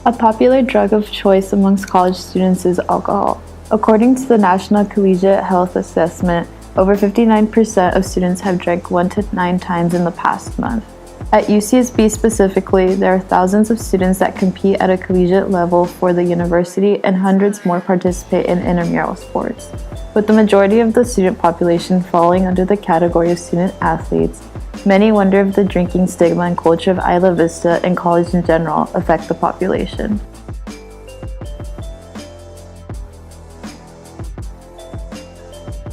A popular drug of choice amongst college students is alcohol. According to the National Collegiate Health Assessment, over 59% of students have drank 1 to 9 times in the past month. At UCSB specifically, there are thousands of students that compete at a collegiate level for the university and hundreds more participate in intramural sports. With the majority of the student population falling under the category of student athletes, many wonder if the drinking stigma and culture of Isla Vista and college in general affect the population.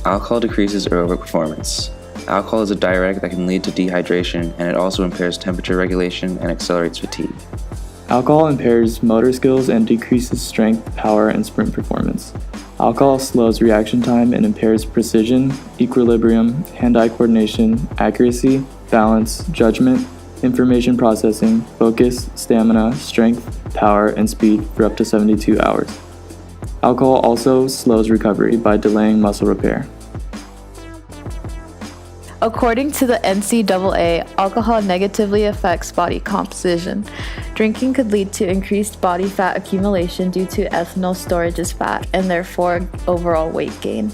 Alcohol decreases aerobic performance. Alcohol is a diuretic that can lead to dehydration, and it also impairs temperature regulation and accelerates fatigue. Alcohol impairs motor skills and decreases strength, power, and sprint performance. Alcohol slows reaction time and impairs precision, equilibrium, hand-eye coordination, accuracy, balance, judgment, information processing, focus, stamina, strength, power, and speed for up to 72 hours. Alcohol also slows recovery by delaying muscle repair. According to the NCAA, alcohol negatively affects body composition. Drinking could lead to increased body fat accumulation due to ethanol storage as fat, and therefore overall weight gain.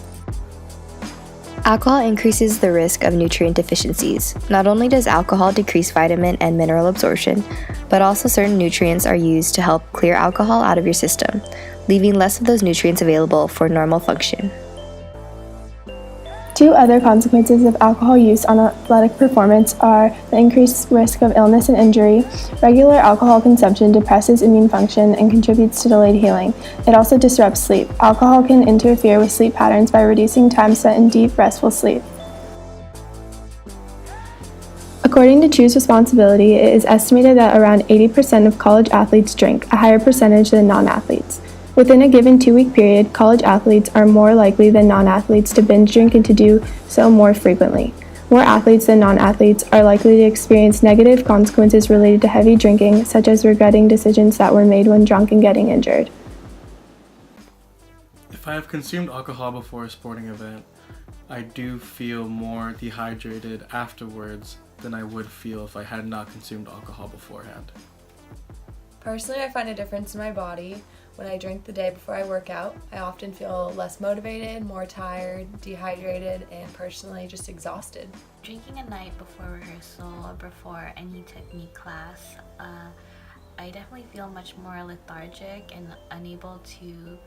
Alcohol increases the risk of nutrient deficiencies. Not only does alcohol decrease vitamin and mineral absorption, but also certain nutrients are used to help clear alcohol out of your system, leaving less of those nutrients available for normal function. 2 other consequences of alcohol use on athletic performance are the increased risk of illness and injury. Regular alcohol consumption depresses immune function and contributes to delayed healing. It also disrupts sleep. Alcohol can interfere with sleep patterns by reducing time spent in deep, restful sleep. According to Choose Responsibility, it is estimated that around 80% of college athletes drink, a higher percentage than non-athletes. Within a given 2-week period, college athletes are more likely than non-athletes to binge drink and to do so more frequently. More athletes than non-athletes are likely to experience negative consequences related to heavy drinking, such as regretting decisions that were made when drunk and getting injured. If I have consumed alcohol before a sporting event, I do feel more dehydrated afterwards than I would feel if I had not consumed alcohol beforehand. Personally, I find a difference in my body. When I drink the day before I work out, I often feel less motivated, more tired, dehydrated, and personally just exhausted. Drinking a night before rehearsal or before any technique class, I definitely feel much more lethargic and unable to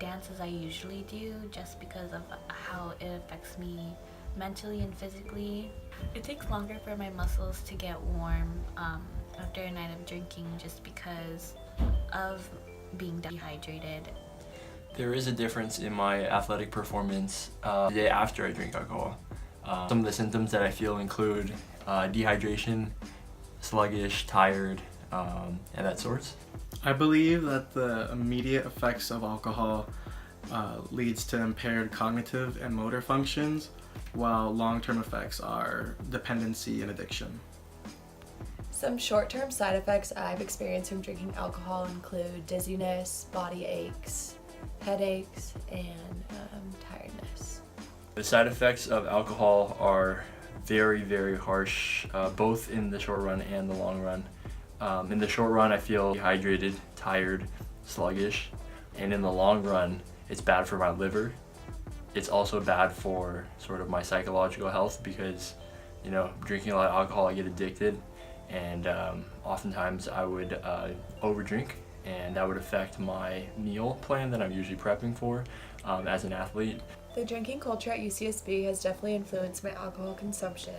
dance as I usually do just because of how it affects me mentally and physically. It takes longer for my muscles to get warm after a night of drinking just because of being dehydrated. There is a difference in my athletic performance the day after I drink alcohol. Some of the symptoms that I feel include dehydration, sluggish, tired, and that sorts. I believe that the immediate effects of alcohol leads to impaired cognitive and motor functions, while long-term effects are dependency and addiction. Some short-term side effects I've experienced from drinking alcohol include dizziness, body aches, headaches, and tiredness. The side effects of alcohol are very, very harsh, both in the short run and the long run. In the short run, I feel dehydrated, tired, sluggish, and in the long run, it's bad for my liver. It's also bad for sort of my psychological health because, drinking a lot of alcohol, I get addicted. And oftentimes I would overdrink, and that would affect my meal plan that I'm usually prepping for as an athlete. The drinking culture at UCSB has definitely influenced my alcohol consumption.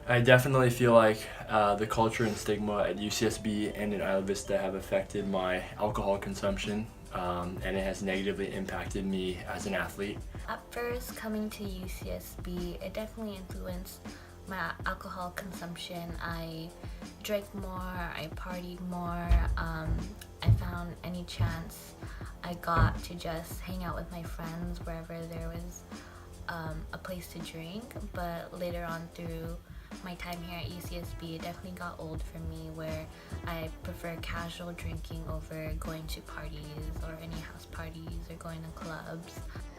I definitely feel like the culture and stigma at UCSB and in Isla Vista have affected my alcohol consumption, and it has negatively impacted me as an athlete. At first, coming to UCSB, it definitely influenced my alcohol consumption. I drank more, I partied more, I found any chance I got to just hang out with my friends wherever there was a place to drink. But later on through my time here at UCSB, it definitely got old for me where I prefer casual drinking over going to parties or any house parties or going to clubs.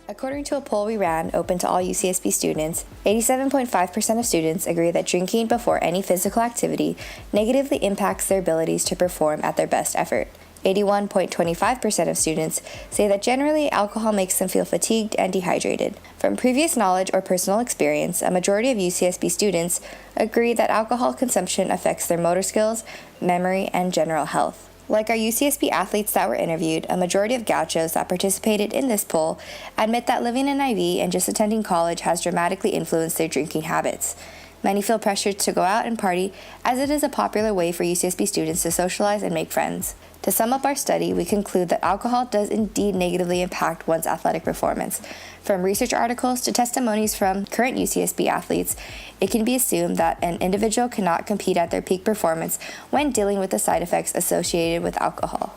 According to a poll we ran open to all UCSB students, 87.5% of students agree that drinking before any physical activity negatively impacts their abilities to perform at their best effort. 81.25% of students say that generally alcohol makes them feel fatigued and dehydrated. From previous knowledge or personal experience, a majority of UCSB students agree that alcohol consumption affects their motor skills, memory, and general health. Like our UCSB athletes that were interviewed, a majority of gauchos that participated in this poll admit that living in IV and just attending college has dramatically influenced their drinking habits. Many feel pressured to go out and party, as it is a popular way for UCSB students to socialize and make friends. To sum up our study, we conclude that alcohol does indeed negatively impact one's athletic performance. From research articles to testimonies from current UCSB athletes, it can be assumed that an individual cannot compete at their peak performance when dealing with the side effects associated with alcohol.